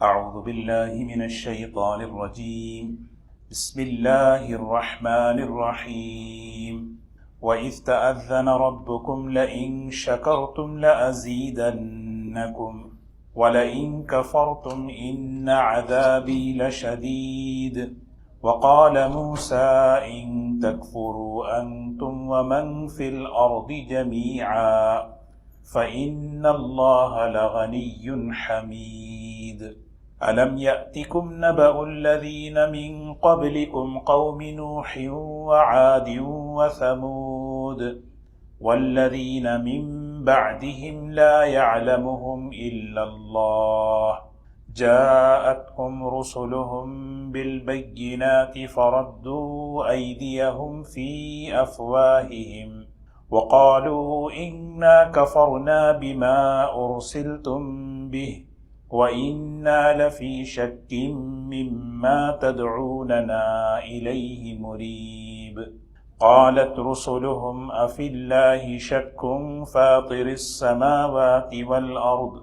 أعوذ بالله من الشيطان الرجيم. بسم الله الرحمن الرحيم. وإذ تأذن ربكم لئن شكرتم لأزيدنكم ولئن كفرتم إن عذابي لشديد. وقال موسى إن تكفروا أنتم ومن في الأرض جميعا فإن الله لغني حميد. ألم يأتكم نبأ الذين من قبلكم قوم نوح وعاد وثمود والذين من بعدهم لا يعلمهم إلا الله جاءتهم رسلهم بالبينات فردوا أيديهم في أفواههم وقالوا إنا كفرنا بما أرسلتم به وإنا لفي شك مما تدعوننا إليه مريب. قالت رسلهم أفي الله شك فاطر السماوات والأرض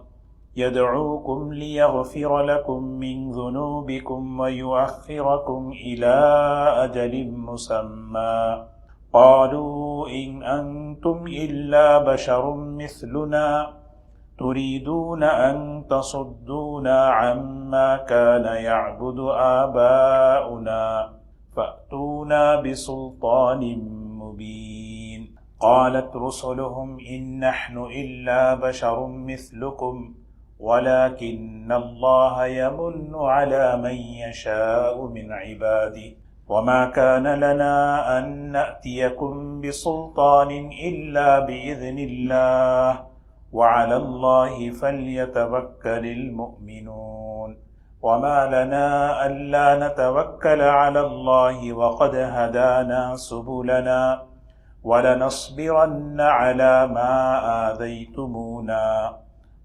يدعوكم ليغفر لكم من ذنوبكم ويؤخركم إلى أجل مسمى قالوا إن أنتم إلا بشر مثلنا تريدون أن تصدونا عما كان يعبد آباؤنا فأتونا بسلطان مبين. قالت رسلهم إن نحن إلا بشر مثلكم ولكن الله يمن على من يشاء من عباده وما كان لنا أن نأتيكم بسلطان إلا بإذن الله وعلى الله فليتوكل المؤمنون. وما لنا ألا نتوكل على الله وقد هدانا سبلنا ولنصبرن على ما آذيتمونا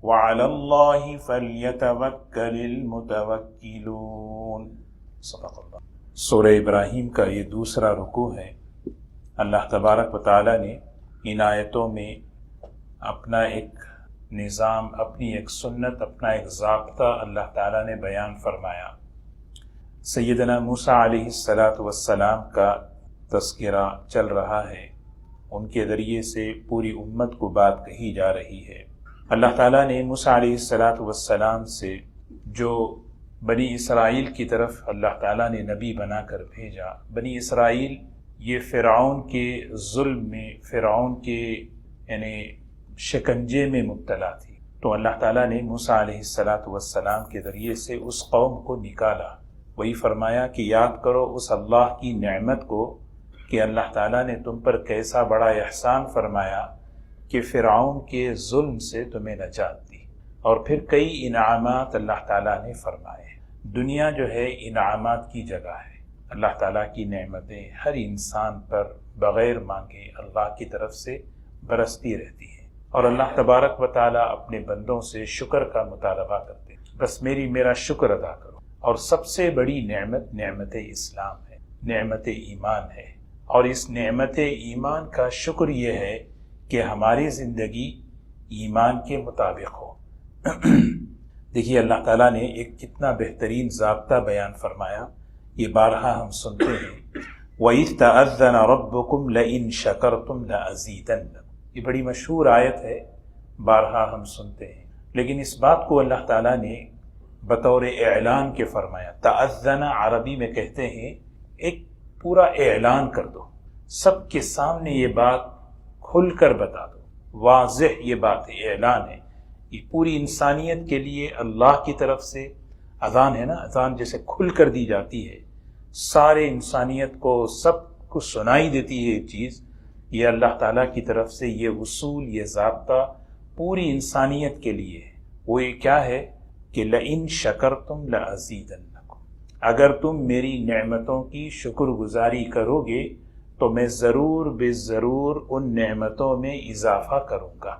وعلى الله فليتوكل المتوكلون. صدق اللہ. سورہ ابراہیم کا یہ دوسرا رکوع ہے. اللہ تبارک و تعالیٰ نے ان آیتوں میں اپنا ایک نظام، اپنی ایک سنت، اپنا ایک ضابطہ اللہ تعالیٰ نے بیان فرمایا. سیدنا موسیٰ علیہ السلام کا تذکرہ چل رہا ہے. ان کے ذریعے سے پوری امت کو بات کہی جا رہی ہے. اللہ تعالیٰ نے موسیٰ علیہ السلام سے جو بنی اسرائیل کی طرف اللہ تعالیٰ نے نبی بنا کر بھیجا. بنی اسرائیل یہ فرعون کے ظلم میں، فرعون کے یعنی شکنجے میں مبتلا تھی. تو اللہ تعالیٰ نے موسیٰ علیہ السلام کے ذریعے سے اس قوم کو نکالا. وہی فرمایا کہ یاد کرو اس اللہ کی نعمت کو کہ اللہ تعالیٰ نے تم پر کیسا بڑا احسان فرمایا کہ فرعون کے ظلم سے تمہیں نجات دی. اور پھر کئی انعامات اللہ تعالیٰ نے فرمائے. دنیا جو ہے انعامات کی جگہ ہے. اللہ تعالیٰ کی نعمتیں ہر انسان پر بغیر مانگے اللہ کی طرف سے برستی رہتی ہیں، اور اللہ تبارک و تعالیٰ اپنے بندوں سے شکر کا مطالبہ کرتے ہیں. بس میرا شکر ادا کرو. اور سب سے بڑی نعمت اسلام ہے، نعمت ایمان ہے. اور اس نعمت ایمان کا شکر یہ ہے کہ ہماری زندگی ایمان کے مطابق ہو. دیکھیے اللہ تعالیٰ نے ایک کتنا بہترین ضابطہ بیان فرمایا. یہ بارہا ہم سنتے ہیں، وَإِذْ تَأَذَّنَ رَبُّكُمْ لَئِن شَكَرْتُمْ لَأَزِيدَنَّكُمْ. یہ بڑی مشہور آیت ہے، بارہا ہم سنتے ہیں. لیکن اس بات کو اللہ تعالیٰ نے بطور اعلان کے فرمایا. تأذن عربی میں کہتے ہیں ایک پورا اعلان کر دو، سب کے سامنے یہ بات کھل کر بتا دو. واضح یہ بات ہے، اعلان ہے. یہ پوری انسانیت کے لیے اللہ کی طرف سے اذان ہے نا، اذان جیسے کھل کر دی جاتی ہے، سارے انسانیت کو، سب کو سنائی دیتی ہے یہ چیز. یہ اللہ تعالیٰ کی طرف سے یہ اصول، یہ ضابطہ پوری انسانیت کے لیے ہے. وہ یہ کیا ہے کہ لئن شکرتم لأزیدنکم، اگر تم میری نعمتوں کی شکر گزاری کرو گے تو میں ضرور بے ضرور ان نعمتوں میں اضافہ کروں گا.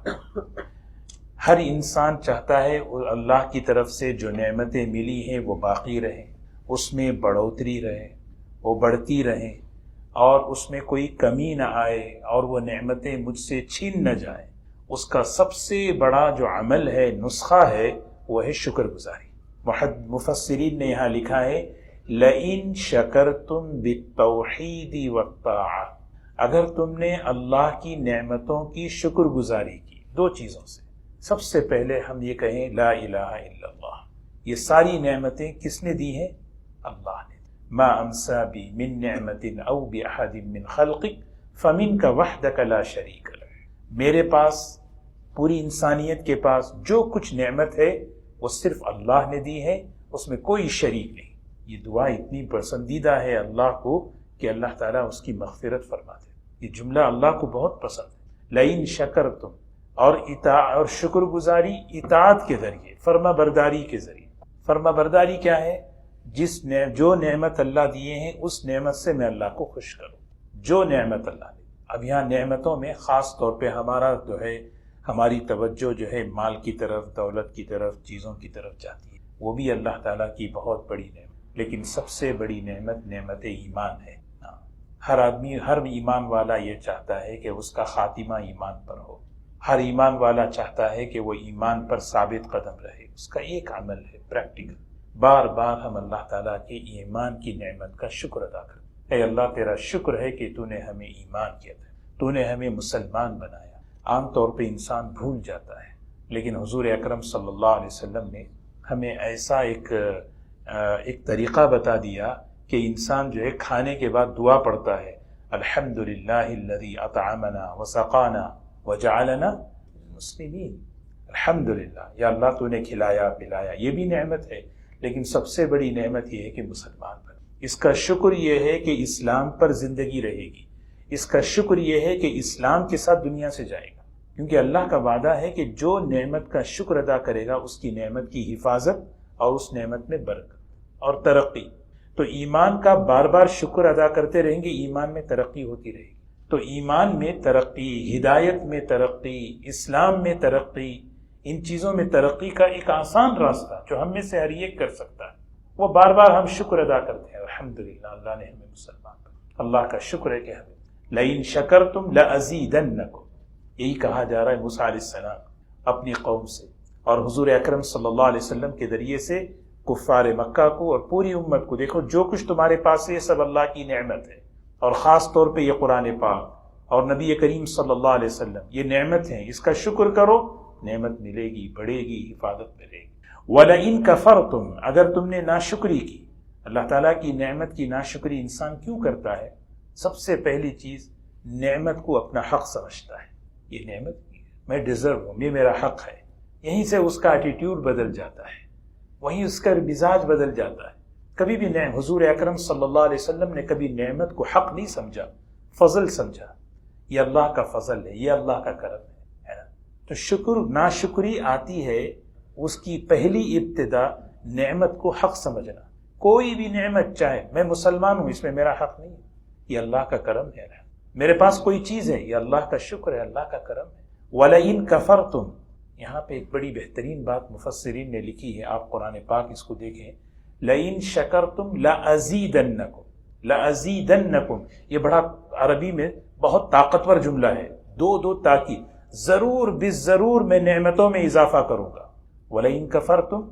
ہر انسان چاہتا ہے اللہ کی طرف سے جو نعمتیں ملی ہیں وہ باقی رہیں، اس میں بڑھوتری رہے، وہ بڑھتی رہیں، اور اس میں کوئی کمی نہ آئے، اور وہ نعمتیں مجھ سے چھین نہ جائیں. اس کا سب سے بڑا جو عمل ہے، نسخہ ہے، وہ ہے شکر گزاری. مفسرین نے یہاں لکھا ہے لئن شکرتم بالتوحید والطاعہ، اگر تم نے اللہ کی نعمتوں کی شکر گزاری کی دو چیزوں سے۔ سب سے پہلے ہم یہ کہیں لا الہ الا اللہ، یہ ساری نعمتیں کس نے دی ہیں؟ اللہ نے۔ ما امسا بی من نعمت او باحد من خلقک فمنک وحدک لا شریک لک، میرے پاس، پوری انسانیت کے پاس جو کچھ نعمت ہے وہ صرف اللہ نے دی ہے، اس میں کوئی شریک نہیں۔ یہ دعا اتنی پسندیدہ ہے اللہ کو کہ اللہ تعالیٰ اس کی مغفرت فرماتے ہیں۔ یہ جملہ اللہ کو بہت پسند ہے۔ لئن شکرتم، اور شکر گزاری اطاعت کے ذریعے، فرما برداری کے ذریعے۔ فرما برداری کیا ہے؟ جو نعمت اللہ دیے ہیں اس نعمت سے میں اللہ کو خوش کروں، جو نعمت اللہ نے۔ اب یہاں نعمتوں میں خاص طور پہ ہماری توجہ جو ہے مال کی طرف، دولت کی طرف، چیزوں کی طرف جاتی ہے، وہ بھی اللہ تعالیٰ کی بہت بڑی نعمت، لیکن سب سے بڑی نعمت ایمان ہے۔ ہر آدمی، ہر ایمان والا یہ چاہتا ہے کہ اس کا خاتمہ ایمان پر ہو، ہر ایمان والا چاہتا ہے کہ وہ ایمان پر ثابت قدم رہے۔ اس کا ایک عمل ہے پریکٹیکل، بار بار ہم اللہ تعالیٰ کے ایمان کی نعمت کا شکر ادا کریں۔ اے اللہ، تیرا شکر ہے کہ تو نے ہمیں ایمان کیا تھا، تو نے ہمیں مسلمان بنایا۔ عام طور پہ انسان بھول جاتا ہے، لیکن حضور اکرم صلی اللہ علیہ وسلم نے ہمیں ایسا ایک طریقہ بتا دیا کہ انسان جو ہے کھانے کے بعد دعا پڑھتا ہے، الحمدللہ الذی اطعمنا وسقانا وجعلنا مسلمین۔ الحمدللہ، یا اللہ تو نے کھلایا پلایا، یہ بھی نعمت ہے، لیکن سب سے بڑی نعمت یہ ہے کہ مسلمان بنے۔ اس کا شکر یہ ہے کہ اسلام پر زندگی رہے گی، اس کا شکر یہ ہے کہ اسلام کے ساتھ دنیا سے جائے گا، کیونکہ اللہ کا وعدہ ہے کہ جو نعمت کا شکر ادا کرے گا اس کی نعمت کی حفاظت اور اس نعمت میں برکت اور ترقی۔ تو ایمان کا بار بار شکر ادا کرتے رہیں گے، ایمان میں ترقی ہوتی رہے گی۔ تو ایمان میں ترقی، ہدایت میں ترقی، اسلام میں ترقی، ان چیزوں میں ترقی کا ایک آسان راستہ جو ہم میں سے ہر ایک کر سکتا ہے، وہ بار بار ہم شکر ادا کرتے ہیں۔ الحمدللہ، اللہ نے ہمیں مسلمان بنایا، اللہ کا شکر ہے کہ ہمیں لئن شکرتم لازیدنکم، یہی کہا جا رہا ہے موسیٰ علیہ السلام اپنی قوم سے، اور حضور اکرم صلی اللہ علیہ وسلم کے ذریعے سے کفار مکہ کو اور پوری امت کو، دیکھو جو کچھ تمہارے پاس ہے یہ سب اللہ کی نعمت ہے، اور خاص طور پہ یہ قرآن پاک اور نبی کریم صلی اللہ علیہ وسلم، یہ نعمت ہیں، اس کا شکر کرو، نعمت ملے گی، بڑھے گی، حفاظت ملے گی۔ وَلَئِن كَفَرْتُمْ، اگر تم نے ناشکری کی۔ اللہ تعالیٰ کی نعمت کی ناشکری انسان کیوں کرتا ہے؟ سب سے پہلی چیز، نعمت کو اپنا حق سمجھتا ہے۔ یہ نعمت میں ڈیزرو ہوں، یہ میرا حق ہے، یہیں سے اس کا ایٹیٹیوڈ بدل جاتا ہے، وہیں اس کا مزاج بدل جاتا ہے۔ کبھی بھی حضور اکرم صلی اللہ علیہ وسلم نے کبھی نعمت کو حق نہیں سمجھا، فضل سمجھا۔ یہ اللہ کا فضل ہے، یہ اللہ کا کرم ہے نا؟ تو ناشکری آتی ہے، اس کی پہلی ابتدا نعمت کو حق سمجھنا۔ کوئی بھی نعمت، چاہے میں مسلمان ہوں، اس میں میرا حق نہیں ہے، یہ اللہ کا کرم ہے۔ میرے پاس کوئی چیز ہے، یہ اللہ کا شکر ہے، اللہ کا کرم ہے۔ وَلَئِن كَفَرْتُمْ، یہاں پہ ایک بڑی بہترین بات مفسرین نے لکھی ہے، آپ قرآن پاک اس کو دیکھیں، لَئِن شَكَرْتُمْ لَأَزِيدَنَّكُمْ، لَأَزِيدَنَّكُمْ، یہ بڑا عربی میں بہت طاقتور جملہ ہے، دو تاکید، ضرور بالضرور میں نعمتوں میں اضافہ کروں گا۔ وَلَئِن كَفَرْتُمْ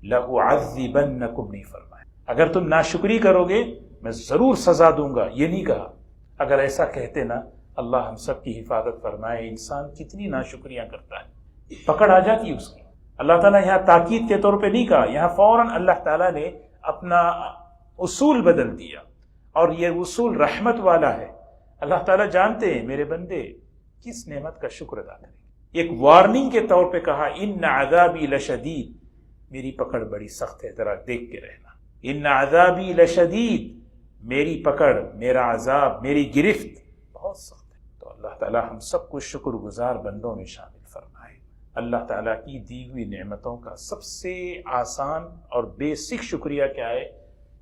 لَأُعَذِّبَنَّكُمْ نہیں فرمایا، اگر تم ناشکری کرو گے میں ضرور سزا دوں گا، یہ نہیں کہا۔ اگر ایسا کہتے نا، اللہ ہم سب کی حفاظت فرمائے، انسان کتنی ناشکریاں کرتا ہے، پکڑ آ جاتی اس کی۔ اللہ تعالیٰ یہاں تاکید کے طور پہ نہیں کہا، یہاں فوراً اللہ تعالیٰ نے اپنا اصول بدل دیا، اور یہ اصول رحمت والا ہے۔ اللہ تعالیٰ جانتے ہیں میرے بندے کس نعمت کا شکر ادا کریں۔ ایک وارننگ کے طور پہ کہا، ان عذابی لشدید، میری پکڑ بڑی سخت ہے، ذرا دیکھ کے رہنا۔ ان عذابی لشدید، میری پکڑ، میرا عذاب، میری گرفت بہت سخت ہے۔ تو اللہ تعالیٰ ہم سب کو شکر گزار بندوں میں شامل فرمائے۔ اللہ تعالیٰ کی دی ہوئی نعمتوں کا سب سے آسان اور بیسک شکریہ کیا ہے؟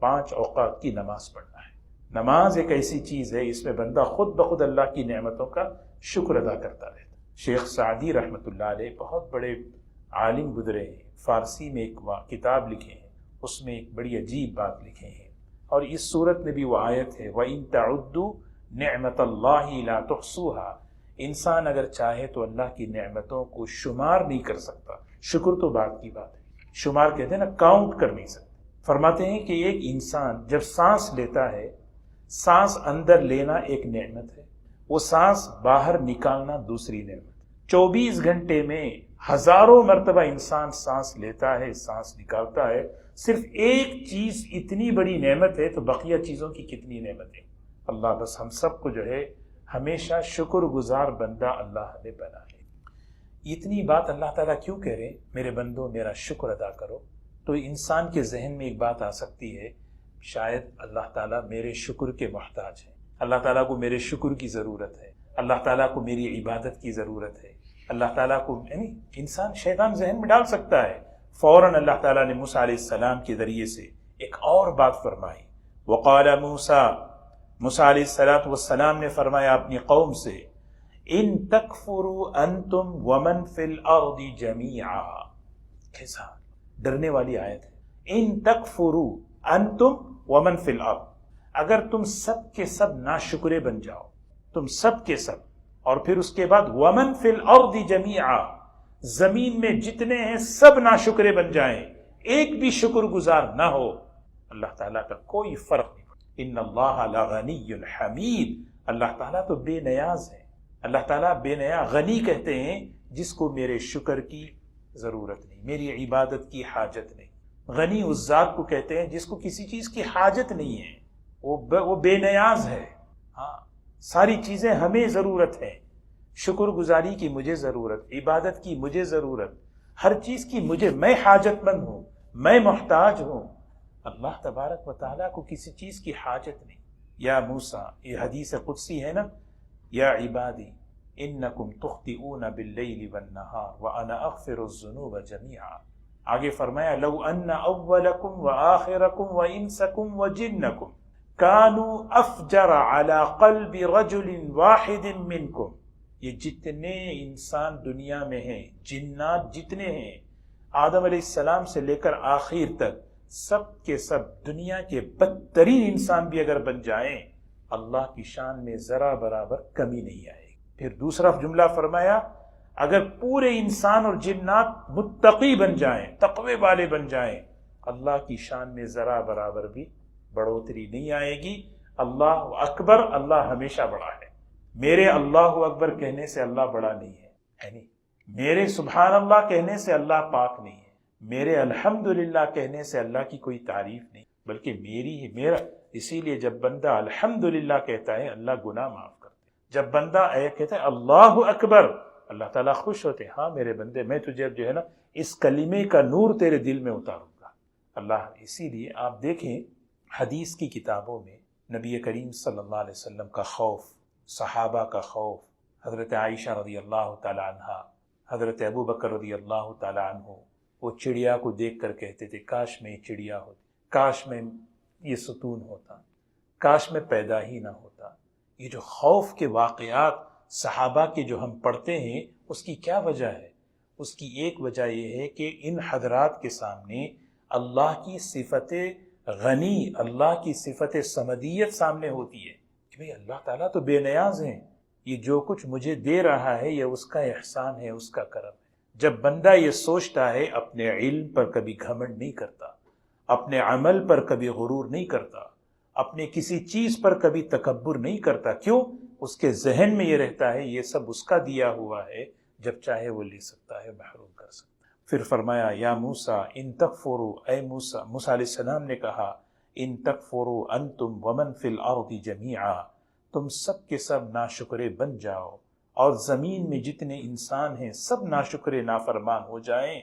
5 اوقات کی نماز پڑھنا ہے۔ نماز ایک ایسی چیز ہے، اس میں بندہ خود بخود اللہ کی نعمتوں کا شکر ادا کرتا رہتا ہے۔ شیخ سعدی رحمۃ اللہ علیہ بہت بڑے عالم گزرے ہیں، فارسی میں ایک کتاب لکھے ہیں، اس میں ایک بڑی عجیب بات لکھے ہیں، اور اس صورت میں بھی وہ آیت ہے، وَإِن تَعُدُّوا نِعْمَةَ اللَّهِ لَا تُحْصُوهَا، انسان اگر چاہے تو اللہ کی نعمتوں کو شمار نہیں کر سکتا۔ شکر تو بات کی بات ہے، شمار کہتے ہیں نا، کاؤنٹ کر نہیں سکتے۔ فرماتے ہیں کہ ایک انسان جب سانس لیتا ہے، سانس اندر لینا ایک نعمت ہے، وہ سانس باہر نکالنا دوسری نعمت ہے۔ 24 گھنٹے میں ہزاروں مرتبہ انسان سانس لیتا ہے، سانس نکالتا ہے، صرف ایک چیز اتنی بڑی نعمت ہے تو بقیہ چیزوں کی کتنی نعمتیں۔ اللہ بس ہم سب کو جو ہے ہمیشہ شکر گزار بندہ اللہ نے بنائے۔ اتنی بات اللہ تعالیٰ کیوں کہہ رہے ہیں میرے بندو میرا شکر ادا کرو؟ تو انسان کے ذہن میں ایک بات آ سکتی ہے، شاید اللہ تعالیٰ میرے شکر کے محتاج ہیں، اللہ تعالیٰ کو میرے شکر کی ضرورت ہے، اللہ تعالیٰ کو میری عبادت کی ضرورت ہے، اللہ تعالیٰ کو، یعنی انسان شیطان ذہن میں ڈال سکتا ہے۔ فوراً اللہ تعالیٰ نے موسیٰ علیہ السلام کے ذریعے سے ایک اور بات فرمائی۔ وقال موسیٰ علیہ السلام نے فرمایا اپنی قوم سے، ان تکفروا انتم ومن فی الارض جمیعا۔ کیسا ڈرنے والی آیت ہے، ان تکفروا انتم ومن فی الارض، اگر تم سب کے سب ناشکرے بن جاؤ، تم سب کے سب، اور پھر اس کے بعد ومن فی الارض جمیعا، زمین میں جتنے ہیں سب ناشکرے بن جائیں، ایک بھی شکر گزار نہ ہو، اللہ تعالیٰ کا کوئی فرق نہیں پڑتا۔ ان اللہ لغنی حمید، اللہ تعالیٰ تو بے نیاز ہے، اللہ تعالیٰ بے نیا غنی کہتے ہیں جس کو میرے شکر کی ضرورت نہیں، میری عبادت کی حاجت نہیں۔ غنی اس ذات کو کہتے ہیں جس کو کسی چیز کی حاجت نہیں ہے، وہ بے نیاز ہے۔ ہاں، ساری چیزیں ہمیں ضرورت ہے، شکر گزاری کی مجھے ضرورت، عبادت کی مجھے ضرورت، ہر چیز کی میں حاجت مند ہوں، میں محتاج ہوں۔ اللہ تبارک و تعالیٰ کو کسی چیز کی حاجت نہیں۔ یا موسیٰ، یہ حدیث قدسی ہے نا، یا عبادی انکم تخطئون باللیل والنہار وانا اغفر الذنوب جمیعا۔ آگے فرمایا لو ان اولکم وآخرکم وانسکم وجنکم کانوا افجر علی قلب رجل واحد منکم، یہ جتنے انسان دنیا میں ہیں، جنات جتنے ہیں، آدم علیہ السلام سے لے کر آخر تک، سب کے سب دنیا کے بدترین انسان بھی اگر بن جائیں، اللہ کی شان میں ذرا برابر کمی نہیں آئے گی۔ پھر دوسرا جملہ فرمایا اگر پورے انسان اور جنات متقی بن جائیں، تقوی والے بن جائیں، اللہ کی شان میں ذرا برابر بھی بڑھوتری نہیں آئے گی۔ اللہ اکبر، اللہ ہمیشہ بڑا ہے۔ میرے اللہ اکبر کہنے سے اللہ بڑا نہیں ہے نہیں، میرے سبحان اللہ کہنے سے اللہ پاک نہیں ہے، میرے الحمدللہ کہنے سے اللہ کی کوئی تعریف نہیں، بلکہ میرا۔ اسی لیے جب بندہ الحمدللہ کہتا ہے اللہ گناہ معاف کرتے، جب بندہ کہتا ہے اللہ اکبر، اللہ تعالیٰ خوش ہوتے ہیں، ہاں میرے بندے میں تجھے جو ہے نا اس کلمے کا نور تیرے دل میں اتاروں گا اللہ۔ اسی لیے آپ دیکھیں حدیث کی کتابوں میں نبی کریم صلی اللہ علیہ وسلم کا خوف، صحابہ کا خوف، حضرت عائشہ رضی اللہ تعالی عنہ، حضرت ابو بکر رضی اللہ تعالی عنہ، وہ چڑیا کو دیکھ کر کہتے تھے کاش میں یہ چڑیا ہوتی، کاش میں یہ ستون ہوتا، کاش میں پیدا ہی نہ ہوتا۔ یہ جو خوف کے واقعات صحابہ کے جو ہم پڑھتے ہیں، اس کی کیا وجہ ہے؟ اس کی ایک وجہ یہ ہے کہ ان حضرات کے سامنے اللہ کی صفت غنی، اللہ کی صفت صمدیت سامنے ہوتی ہے کہ بھئی اللہ تعالیٰ تو بے نیاز ہیں، یہ جو کچھ مجھے دے رہا ہے یہ اس کا احسان ہے، اس کا کرم ہے۔ جب بندہ یہ سوچتا ہے، اپنے علم پر کبھی گھمنڈ نہیں کرتا، اپنے عمل پر کبھی غرور نہیں کرتا، اپنے کسی چیز پر کبھی تکبر نہیں کرتا، کیوں؟ اس کے ذہن میں یہ رہتا ہے یہ سب اس کا دیا ہوا ہے، جب چاہے وہ لے سکتا ہے، محروم کر سکتا ہے۔ پھر فرمایا یا موسیٰ ان تکفروا، اے موسیٰ علیہ السلام نے کہا ان تکفروا انتم ومن فی الارض جمیعا، تم سب کے سب ناشکرے بن جاؤ اور زمین میں جتنے انسان ہیں سب ناشکرے نافرمان ہو جائیں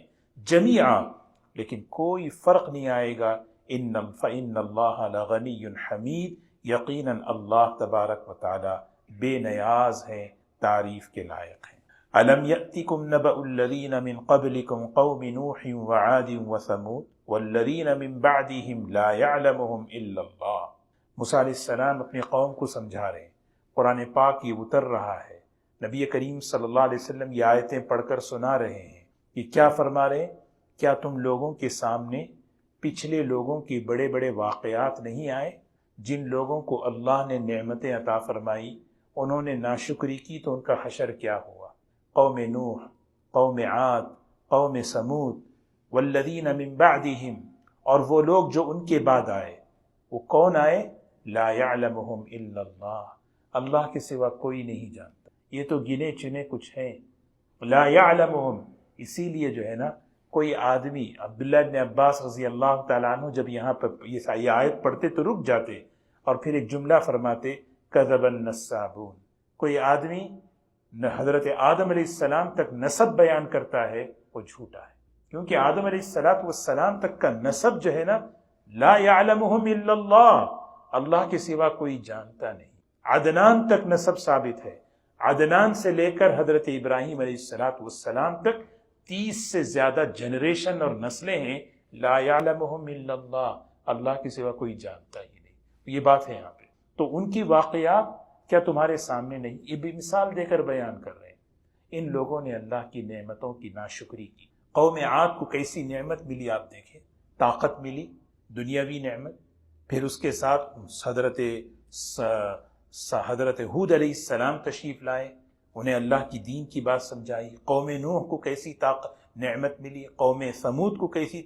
جمیعا، لیکن کوئی فرق نہیں آئے گا۔ فإن اللہ لغنی حمید، یقیناً اللہ تبارک و تعالی بے نیاز ہیں، تعریف کے لائق ہیں۔ أَلَمْ يَأْتِكُمْ نَبَأُ الَّذِينَ مِنْ قَبْلِكُمْ قَوْمِ نُوحٍ وَعَادٍ وَثَمُودَ وَالَّذِينَ مِنْ بَعْدِهِمْ لَا يَعْلَمُهُمْ إِلَّا اللَّهُ۔ موسیٰ علیہ السلام اپنی قوم کو سمجھا رہے ہیں، قرآن پاک یہ اتر رہا ہے، نبی کریم صلی اللہ علیہ وسلم یہ آیتیں پڑھ کر سنا رہے ہیں کہ کیا فرما رہے ہیں؟ کیا تم لوگوں کے سامنے پچھلے لوگوں کی بڑے بڑے واقعات نہیں آئے؟ جن لوگوں کو اللہ نے نعمتیں عطا فرمائی انہوں نے ناشکری کی تو ان کا حشر کیا ہوا؟ قوم نوح، قوم عاد، قوم سمود، والذین من بعدہم، اور وہ لوگ جو ان کے بعد آئے، وہ کون آئے؟ لا یعلمہم الا اللہ، اللہ کے سوا کوئی نہیں جانتا۔ یہ تو گنے چنے کچھ ہیں، لا یعلمہم، اسی لیے جو ہے نا کوئی آدمی، عبداللہ ابن عباس رضی اللہ تعالیٰ عنہ جب یہاں پر یہ آیت پڑھتے تو رک جاتے اور پھر ایک جملہ فرماتے، کذب النسابون، کوئی آدمی حضرت آدم علیہ السلام تک نسب بیان کرتا ہے وہ جھوٹا ہے، کیونکہ آدم علیہ السلام تک کا نسب جو ہے نا لا یعلمہم الا اللہ، اللہ کے سوا کوئی جانتا نہیں۔ عدنان تک نسب ثابت ہے، عدنان سے لے کر حضرت ابراہیم علیہ السلام تک 30 سے زیادہ جنریشن اور نسلیں ہیں، لا یعلمہم الا اللہ، اللہ کے سوا کوئی جانتا ہی نہیں۔ یہ بات ہے یہاں پہ، تو ان کی واقعات کیا تمہارے سامنے نہیں؟ یہ بھی مثال دے کر بیان کر رہے ہیں۔ ان لوگوں نے اللہ کی نعمتوں کی ناشکری کی۔ قوم عاد کو کیسی نعمت ملی آپ دیکھیں، طاقت ملی، دنیاوی نعمت، پھر اس کے ساتھ حضرت ہود علیہ السلام تشریف لائے، انہیں اللہ کی دین کی بات سمجھائی۔ قوم نوح کو کیسی نعمت ملی، قوم ثمود کو کیسی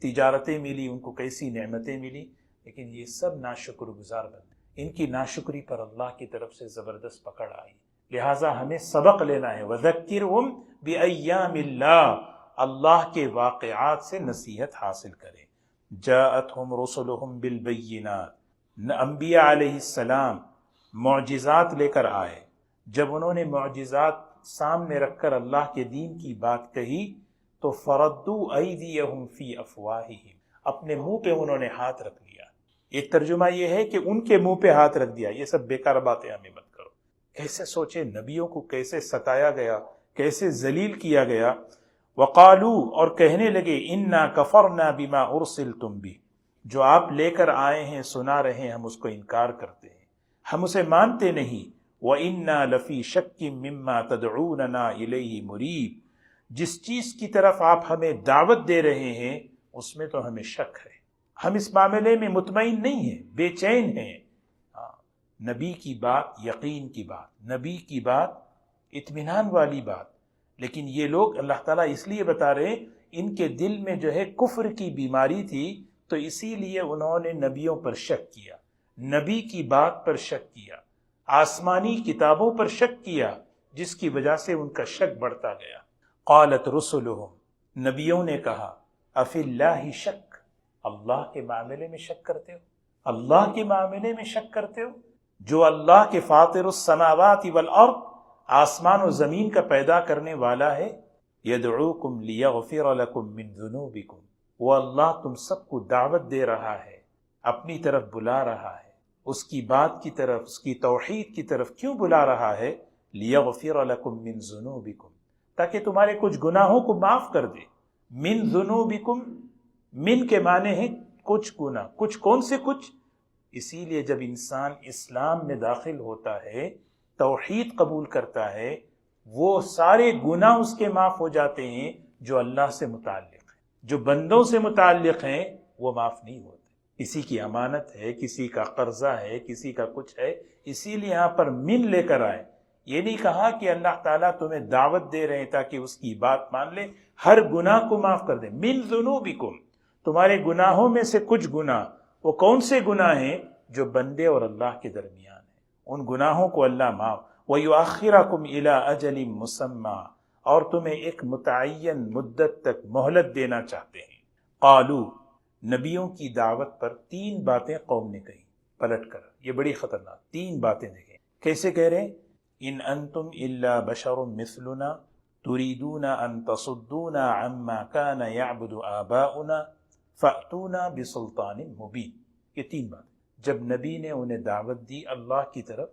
تجارتیں ملی، ان کو کیسی نعمتیں ملی، لیکن یہ سب ناشکر گزار بندے، ان کی ناشکری پر اللہ کی طرف سے زبردست پکڑ آئی۔ لہٰذا ہمیں سبق لینا ہے، وَذَكِّرْهُمْ بِأَيَّامِ اللَّهِ، اللہ کے واقعات سے نصیحت حاصل کریں۔ جاءتهم رسلهم بالبینات، انبیاء علیہ السلام معجزات لے کر آئے، جب انہوں نے معجزات سامنے رکھ کر اللہ کے دین کی بات کہی تو فردوا ایدیہم فی افواہہم، اپنے منہ پہ انہوں نے ہاتھ رکھ لیا۔ ایک ترجمہ یہ ہے کہ ان کے منہ پہ ہاتھ رکھ دیا۔ یہ سب بیکار باتیں ہمیں مت کرو۔ کیسے سوچے نبیوں کو کیسے ستایا گیا، کیسے ذلیل کیا گیا۔ وقالوا، اور کہنے لگے، انا کفرنا بما ارسلتم بہ، جو آپ لے کر آئے ہیں سنا رہے ہیں، ہم اس کو انکار کرتے ہیں، ہم اسے مانتے نہیں۔ وَإِنَّا لَفِي شَكٍّ مِّمَّا تَدْعُونَنَا إِلَيْهِ مُرِيبٍ، جس چیز کی طرف آپ ہمیں دعوت دے رہے ہیں اس میں تو ہمیں شک ہے، ہم اس معاملے میں مطمئن نہیں ہیں، بے چین ہیں۔ نبی کی بات یقین کی بات، نبی کی بات اطمینان والی بات، لیکن یہ لوگ اللہ تعالیٰ اس لیے بتا رہے ہیں ان کے دل میں جو ہے کفر کی بیماری تھی، تو اسی لیے انہوں نے نبیوں پر شک کیا، نبی کی بات پر شک کیا، آسمانی کتابوں پر شک کیا، جس کی وجہ سے ان کا شک بڑھتا گیا۔ قالت رسلہم، نبیوں نے کہا، افی اللہ شک، اللہ کے معاملے میں شک کرتے ہو؟ اللہ کے معاملے میں شک کرتے ہو؟ جو اللہ کے فاطر السماوات والارض، آسمان و زمین کا پیدا کرنے والا ہے، یدعوکم لیغفر لکم من ذنوبکم، وہ اللہ تم سب کو دعوت دے رہا ہے، اپنی طرف بلا رہا ہے، اس کی بات کی طرف، اس کی توحید کی طرف کیوں بلا رہا ہے؟ لیغفر لکم من ذنوبکم، تاکہ تمہارے کچھ گناہوں کو معاف کر دے۔ من ذنوبکم، من کے معنی ہے کچھ گناہ، کچھ کون سے کچھ؟ اسی لیے جب انسان اسلام میں داخل ہوتا ہے، توحید قبول کرتا ہے، وہ سارے گناہ اس کے معاف ہو جاتے ہیں جو اللہ سے متعلق ہیں، جو بندوں سے متعلق ہیں وہ معاف نہیں ہوتے۔ کسی کی امانت ہے، کسی کا قرضہ ہے، کسی کا کچھ ہے، اسی لیے یہاں پر من لے کر آئے۔ یہ نہیں کہا کہ اللہ تعالیٰ تمہیں دعوت دے رہے ہیں تاکہ اس کی بات مان لے، ہر گناہ کو معاف کر دے۔ من ذنوبکم، تمہارے گناہوں میں سے کچھ گناہ، وہ کون سے گناہ ہیں؟ جو بندے اور اللہ کے درمیان ہیں، ان گناہوں کو اللہ معاف۔ وَيُؤَخِّرَكُمْ إِلَىٰ أَجَلٍ مُّسَمًّى، اور تمہیں ایک متعین مدت تک مہلت دینا چاہتے ہیں۔ قالوا، نبیوں کی دعوت پر 3 باتیں قوم نے کہی پلٹ کر، یہ بڑی خطرناک 3 باتیں دیکھیں کیسے کہہ رہے ہیں۔ ان انتم الا بشر مثلنا تريدون ان تصدونا عما كان يعبد آباؤنا فأتونا بسلطان مبین۔ یہ 3 باتیں جب نبی نے انہیں دعوت دی اللہ کی طرف،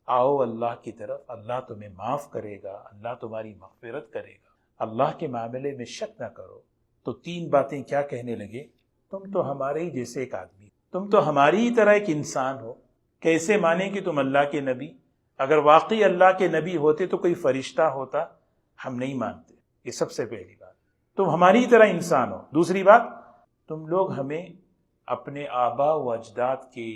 آؤ اللہ کی طرف، اللہ تمہیں معاف کرے گا، اللہ تمہاری مغفرت کرے گا، اللہ کے معاملے میں شک نہ کرو، تو 3 باتیں کیا کہنے لگے؟ تم تو ہمارے ہی جیسے ایک آدمی، تم تو ہماری ہی طرح ایک انسان ہو، کیسے مانیں کہ تم اللہ کے نبی؟ اگر واقعی اللہ کے نبی ہوتے تو کوئی فرشتہ ہوتا، ہم نہیں مانتے۔ یہ سب سے پہلی بات، تم ہماری طرح انسان ہو۔ دوسری بات، تم لوگ ہمیں اپنے آبا و اجداد کے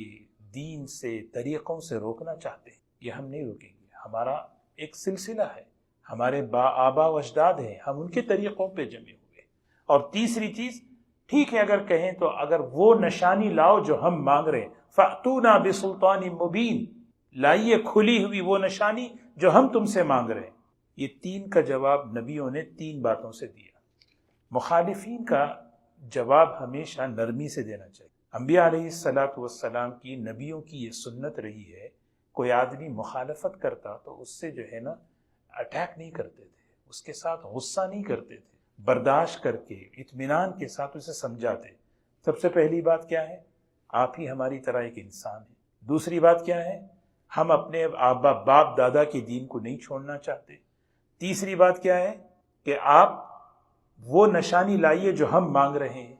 دین سے، طریقوں سے روکنا چاہتے ہیں، یہ ہم نہیں روکیں گے۔ ہمارا ایک سلسلہ ہے، ہمارے آبا و اجداد ہیں، ہم ان کے طریقوں پہ جمے ہوئے، اور تیسری چیز، ٹھیک ہے اگر کہیں تو اگر وہ نشانی لاؤ جو ہم مانگ رہے ہیں، فَأْتُونَا بِسُلْطَانٍ مُبِينٍ، لائیے کھلی ہوئی وہ نشانی جو ہم تم سے مانگ رہے ہیں۔ یہ تین کا جواب نبیوں نے تین باتوں سے دیا۔ مخالفین کا جواب ہمیشہ نرمی سے دینا چاہیے۔ انبیاء علیہ السلام کی، نبیوں کی یہ سنت رہی ہے، کوئی آدمی مخالفت کرتا تو اس سے جو ہے نا اٹیک نہیں کرتے تھے، اس کے ساتھ غصہ نہیں کرتے تھے، برداشت کر کے اطمینان کے ساتھ اسے سمجھاتے۔ سب سے پہلی بات کیا ہے؟ آپ ہی ہماری طرح ایک انسان ہے۔ دوسری بات کیا ہے؟ ہم اپنے باپ دادا کے دین کو نہیں چھوڑنا چاہتے۔ تیسری بات کیا ہے؟ کہ آپ وہ نشانی لائیے جو ہم مانگ رہے ہیں۔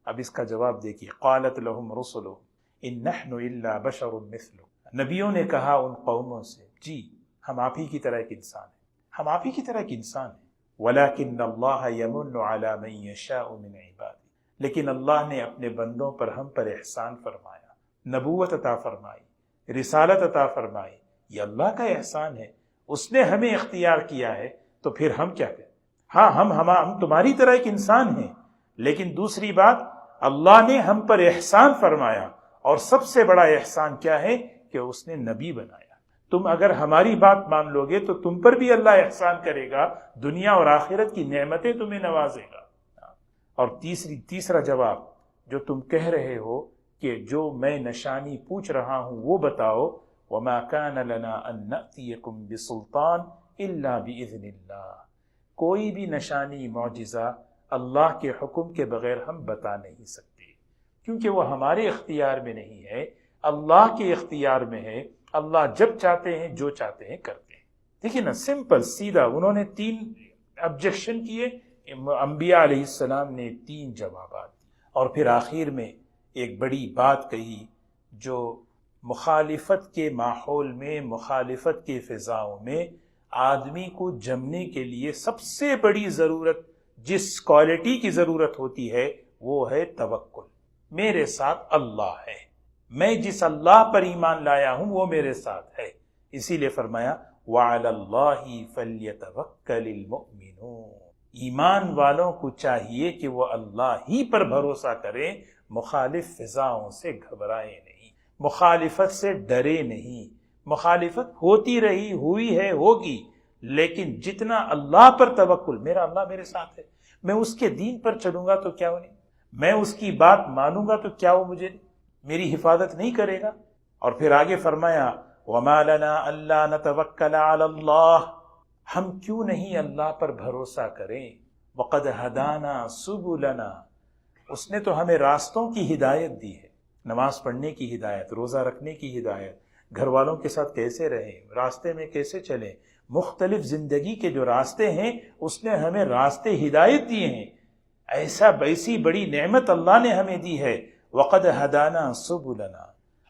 اب اس کا جواب دیکھیے، قالت لهم رسلهم ان نحن الا بشر مثلکم، نبیوں نے کہا ان قوموں سے، جی ہم آپ ہی کی طرح ایک انسان ہیں، ہم آپ ہی کی طرح ایک انسان ہیں، ولیکن اللہ یمن علی من یشاء من عبادہ، لیکن اللہ نے اپنے بندوں پر ہم پر احسان فرمایا، نبوت عطا فرمائی، رسالت عطا فرمائی، یہ اللہ کا احسان ہے، اس نے ہمیں اختیار کیا ہے، تو پھر ہم کیا کریں؟ ہاں ہم تمہاری طرح ایک انسان ہیں، لیکن دوسری بات اللہ نے ہم پر احسان فرمایا، اور سب سے بڑا احسان کیا ہے کہ اس نے نبی بنایا۔ تم اگر ہماری بات مان لو گے تو تم پر بھی اللہ احسان کرے گا، دنیا اور آخرت کی نعمتیں تمہیں نوازے گا۔ اور تیسرا جواب جو تم کہہ رہے ہو کہ جو میں نشانی پوچھ رہا ہوں وہ بتاؤ، وما كان لنا ان نأتيكم بسلطان الا باذن اللہ، کوئی بھی نشانی معجزہ اللہ کے حکم کے بغیر ہم بتا نہیں سکتے، کیونکہ وہ ہمارے اختیار میں نہیں ہے، اللہ کے اختیار میں ہے۔ اللہ جب چاہتے ہیں جو چاہتے ہیں کرتے ہیں۔ دیکھیں نا، سمپل سیدھا، انہوں نے 3 آبجیکشن کیے، انبیاء علیہ السلام نے 3 جوابات دی، اور پھر آخر میں ایک بڑی بات کہی جو مخالفت کے ماحول میں، مخالفت کے فضاؤں میں آدمی کو جمنے کے لیے سب سے بڑی ضرورت، جس کوالٹی کی ضرورت ہوتی ہے، وہ ہے توکل۔ میرے ساتھ اللہ ہے، میں جس اللہ پر ایمان لایا ہوں وہ میرے ساتھ ہے، اسی لیے فرمایا وَعَلَى اللَّهِ فَلْيَتَوَكَّلِ الْمُؤْمِنُونَ، ایمان والوں کو چاہیے کہ وہ اللہ ہی پر بھروسہ کریں، مخالف فضاؤں سے گھبرائے نہیں، مخالفت سے ڈرے نہیں۔ مخالفت ہوتی رہی، ہوئی ہے، ہوگی، لیکن جتنا اللہ پر توکل، میرا اللہ میرے ساتھ ہے، میں اس کے دین پر چلوں گا تو کیا وہ نہیں، میں اس کی بات مانوں گا تو کیا وہ مجھے میری حفاظت نہیں کرے گا؟ اور پھر آگے فرمایا وَمَا لَنَا أَلَّا نَتَوَكَّلَ عَلَى اللَّهِ، ہم کیوں نہیں اللہ پر بھروسہ کریں، وَقَدْ هَدَانَا سُبُلَنَا، اس نے تو ہمیں راستوں کی ہدایت دی ہے، نماز پڑھنے کی ہدایت، روزہ رکھنے کی ہدایت، گھر والوں کے ساتھ کیسے رہیں، راستے میں کیسے چلیں، مختلف زندگی کے جو راستے ہیں اس نے ہمیں راستے ہدایت دیے ہیں، ایسی بڑی نعمت اللہ نے ہمیں دی ہے۔ وَقَدْ هَدَانَا سُبُلَنَا،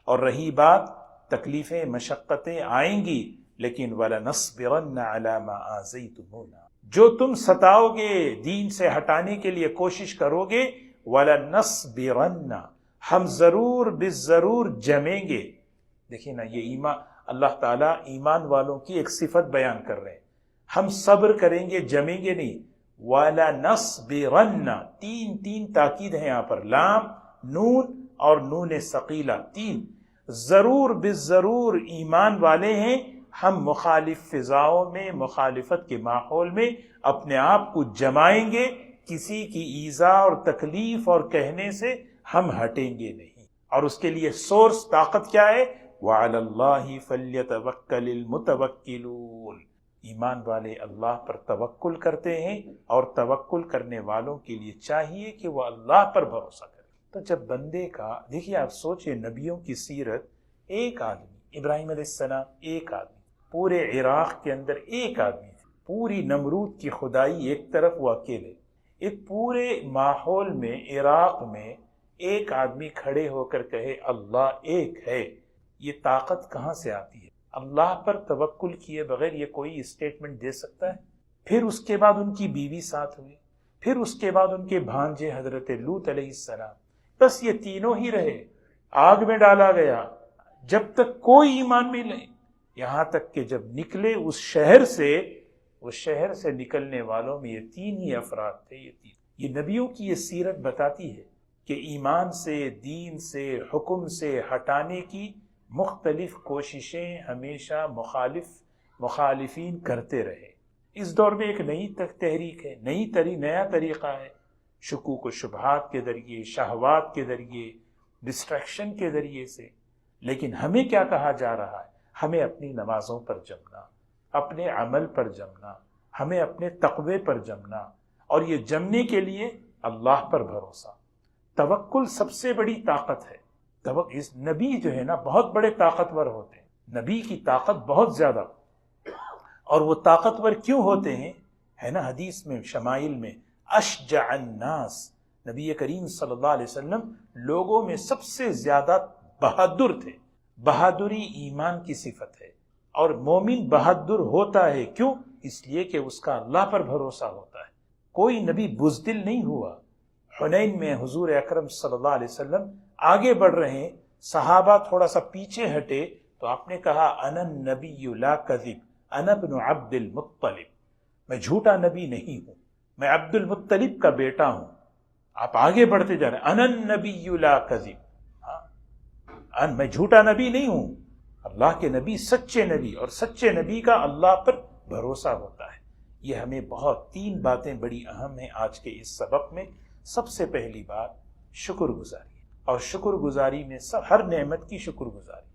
اور رہی بات تکلیفیں، مشقتیں آئیں گی، لیکن وَلَنَصْبِرَنَّ عَلَى مَا آذَيْتُمُونَا، جو تم ستاؤ گے، دین سے ہٹانے کے لیے کوشش کرو گے، وَلَنَصْبِرَنَّ، ہم ضرور بالضرور جمیں گے۔ دیکھیں نا، یہ ایمان، اللہ تعالیٰ ایمان والوں کی ایک صفت بیان کر رہے ہیں، ہم صبر کریں گے، جمیں گے نہیں۔ وَلَنَصْبِرَنَّ، تین تاکید ہیں یہاں پر، لام، نون اور نون ثقیلہ، 3، ضرور بالضرور ایمان والے ہیں ہم، مخالف فضاؤں میں، مخالفت کے ماحول میں اپنے آپ کو جمائیں گے، کسی کی ایذا اور تکلیف اور کہنے سے ہم ہٹیں گے نہیں۔ اور اس کے لیے سورس، طاقت کیا ہے؟ وَعَلَى اللَّهِ فَلْيَتَوَكَّلِ الْمُتَوَكِّلُونَ، ایمان والے اللہ پر توکل کرتے ہیں، اور توکل کرنے والوں کے لیے چاہیے کہ وہ اللہ پر بھروسہ کریں۔ تو جب بندے کا، دیکھیے آپ سوچیں، نبیوں کی سیرت، ایک آدمی، ابراہیم علیہ السلام ایک آدمی، پورے عراق کے اندر ایک آدمی تھے، پوری نمرود کی خدائی ایک طرف، وہ اکیلے، ایک پورے ماحول میں، عراق میں ایک آدمی کھڑے ہو کر کہے اللہ ایک ہے، یہ طاقت کہاں سے آتی ہے؟ اللہ پر توکل کیے بغیر یہ کوئی اسٹیٹمنٹ دے سکتا ہے؟ پھر اس کے بعد ان کی بیوی ساتھ ہوئی، پھر اس کے بعد ان کے بھانجے حضرت لوط علیہ السلام، بس یہ تینوں ہی رہے، آگ میں ڈالا گیا جب تک کوئی ایمان میں نہیں، یہاں تک کہ جب نکلے اس شہر سے نکلنے والوں میں یہ 3 ہی افراد تھے، یہ نبیوں کی یہ سیرت بتاتی ہے کہ ایمان سے، دین سے، حکم سے ہٹانے کی مختلف کوششیں ہمیشہ مخالفین کرتے رہے۔ اس دور میں ایک نئی تحریک ہے، نیا طریقہ ہے، شکوک و شبہات کے ذریعے، شہوات کے ذریعے، ڈسٹریکشن کے ذریعے سے۔ لیکن ہمیں کیا کہا جا رہا ہے؟ ہمیں اپنی نمازوں پر جمنا، اپنے عمل پر جمنا، ہمیں اپنے تقوی پر جمنا، اور یہ جمنے کے لیے اللہ پر بھروسہ۔ توکل سب سے بڑی طاقت ہے۔ اس نبی جو ہے نا بہت بڑے طاقتور ہوتے ہیں، نبی کی طاقت بہت زیادہ، اور وہ طاقتور کیوں ہوتے ہیں؟ ہے نا حدیث میں، شمائل میں، اشجع الناس، نبی کریم صلی اللہ علیہ وسلم لوگوں میں سب سے زیادہ بہادر تھے۔ بہادری ایمان کی صفت ہے، اور مومن بہادر ہوتا ہے کیوں؟ اس لیے کہ اس کا اللہ پر بھروسہ ہوتا ہے۔ کوئی نبی بزدل نہیں ہوا۔ حنین میں حضور اکرم صلی اللہ علیہ وسلم آگے بڑھ رہے ہیں، صحابہ تھوڑا سا پیچھے ہٹے تو آپ نے کہا انا النبی لا کذب انا ابن عبد المطلب، میں جھوٹا نبی نہیں ہوں، میں عبد المطلب کا بیٹا ہوں۔ آپ آگے بڑھتے جا رہے ہیں، انا النبی لا کذب، میں جھوٹا نبی نہیں ہوں، اللہ کے نبی سچے نبی، اور سچے نبی کا اللہ پر بھروسہ ہوتا ہے۔ یہ ہمیں تین باتیں بڑی اہم ہیں آج کے اس سبق میں۔ سب سے پہلی بات شکر گزاری، اور شکر گزاری میں ہر نعمت کی شکر گزاری،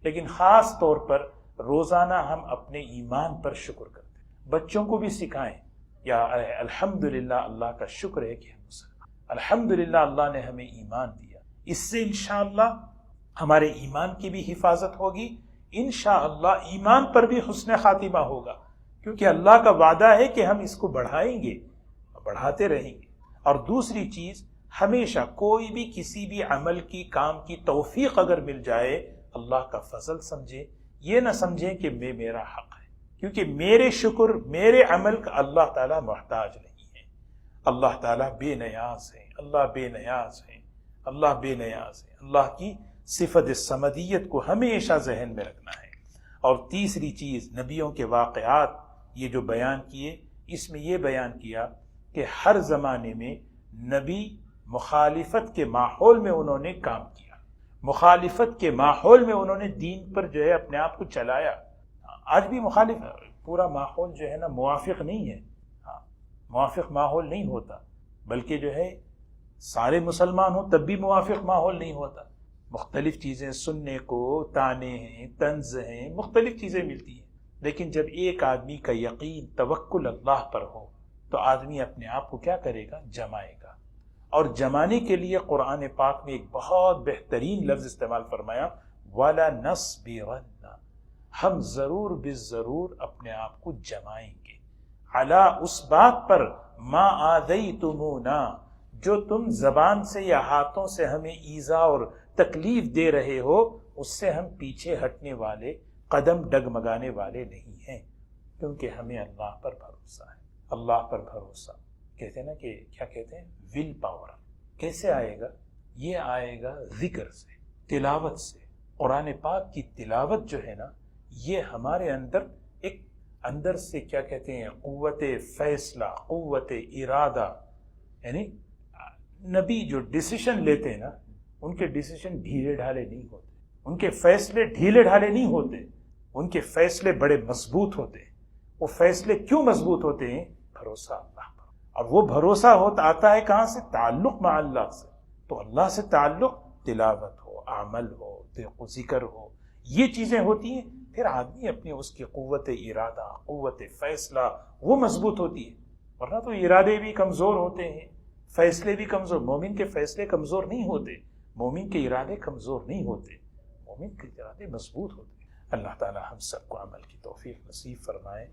لیکن خاص طور پر روزانہ ہم اپنے ایمان پر شکر کرتے ہیں۔ بچوں کو بھی سکھائیں، یا الحمدللہ، اللہ کا شکر ہے کہ ہم مسلمان، الحمدللہ اللہ نے ہمیں ایمان دیا۔ اس سے انشاءاللہ ہمارے ایمان کی بھی حفاظت ہوگی، انشاءاللہ ایمان پر بھی حسن خاتمہ ہوگا، کیونکہ اللہ کا وعدہ ہے کہ ہم اس کو بڑھائیں گے، بڑھاتے رہیں گے۔ اور دوسری چیز، ہمیشہ کوئی بھی کسی بھی عمل کی، کام کی توفیق اگر مل جائے، اللہ کا فضل سمجھے، یہ نہ سمجھیں کہ میرا حق ہے، کیونکہ میرے شکر، میرے عمل کا اللہ تعالیٰ محتاج نہیں ہے۔ اللہ تعالیٰ بے نیاز ہے، اللہ بے نیاز ہے، اللہ بے نیاز ہے۔ اللہ کی صفت سمدیت کو ہمیشہ ذہن میں رکھنا ہے۔ اور تیسری چیز، نبیوں کے واقعات یہ جو بیان کیے، اس میں یہ بیان کیا کہ ہر زمانے میں نبی مخالفت کے ماحول میں انہوں نے کام کیا، مخالفت کے ماحول میں انہوں نے دین پر جو ہے اپنے آپ کو چلایا۔ آج بھی مخالف پورا ماحول جو ہے نا موافق نہیں ہے، موافق ماحول نہیں ہوتا، بلکہ جو ہے سارے مسلمان ہوں تب بھی موافق ماحول نہیں ہوتا۔ مختلف چیزیں سننے کو، تانے ہیں، طنز ہیں، مختلف چیزیں ملتی ہیں، لیکن جب ایک آدمی کا یقین، توکل اللہ پر ہو تو آدمی اپنے آپ کو کیا کرے گا؟ جمائے گا۔ اور جمانے کے لیے قرآن پاک میں ایک بہت بہترین لفظ استعمال فرمایا، وَلَنَصْبِرَنَّ، ہم ضرور بالضرور اپنے آپ کو جمائیں گے، عَلَىٰ، اس بات پر، مَا آذَيْتُمُونَا، جو تم زبان سے یا ہاتھوں سے ہمیں ایذا اور تکلیف دے رہے ہو، اس سے ہم پیچھے ہٹنے والے، قدم ڈگمگانے والے نہیں ہیں، کیونکہ ہمیں اللہ پر بھروسہ ہے۔ اللہ پر بھروسہ کہتے ہیں نا کہ کیا کہتے ہیں؟ Will power. کیسے آئے گا؟ یہ آئے گا ذکر سے، تلاوت سے۔ قرآن پاک کی تلاوت جو ہے نا، یہ ہمارے اندر سے کیا کہتے ہیں؟ قوت فیصلہ، قوت ارادہ، یعنی نبی جو ڈیسیشن لیتے ہیں نا، ان کے ڈیسیشن ڈھیلے ڈھالے نہیں ہوتے، ان کے فیصلے ڈھیلے ڈھالے نہیں ہوتے، ان کے فیصلے بڑے مضبوط ہوتے ہیں۔ وہ فیصلے کیوں مضبوط ہوتے ہیں؟ بھروسہ اللہ پر۔ اور وہ بھروسہ آتا ہے کہاں سے؟ تعلق مع اللہ سے۔ تو اللہ سے تعلق، تلاوت ہو، عمل ہو، ذکر ہو، یہ چیزیں ہوتی ہیں، پھر آدمی اپنی اس کی قوت ارادہ، قوت فیصلہ وہ مضبوط ہوتی ہے۔ ورنہ تو ارادے بھی کمزور ہوتے ہیں، فیصلے بھی کمزور۔ مومن کے فیصلے کمزور نہیں ہوتے، مومن کے ارادے کمزور نہیں ہوتے، مومن کے ارادے مضبوط ہوتے ہیں۔ اللہ تعالی ہم سب کو عمل کی توفیق نصیب فرمائے۔